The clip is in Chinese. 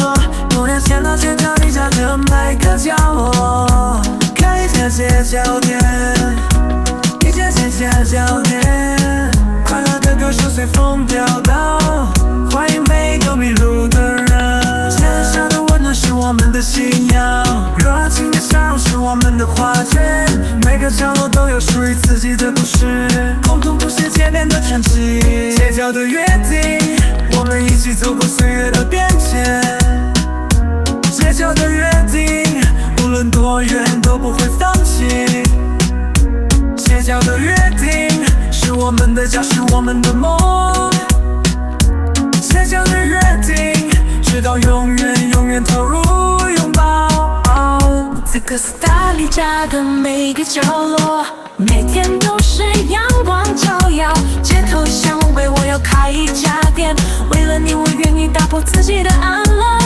落，多年前的街角，你家的每个角落，看一间街角店，一间街角店，快乐的歌声随风飘荡，欢迎每个迷路的人。街上的温暖是我们的信仰，热情的笑容是我们的画卷，每个角落都有属于自己的故事，共同谱写千年的传奇。街角的约定，我们一起走过岁月的变迁。街角的约定，无论多远都不会放弃。街角的约定，是我们的家，是我们的梦。街角的约定，直到永远，永远投入拥抱。这个斯达黎加的每个角落，每天都是阳光照耀。街头巷尾，我要开一家店，为了你，我愿意打破自己的安乐。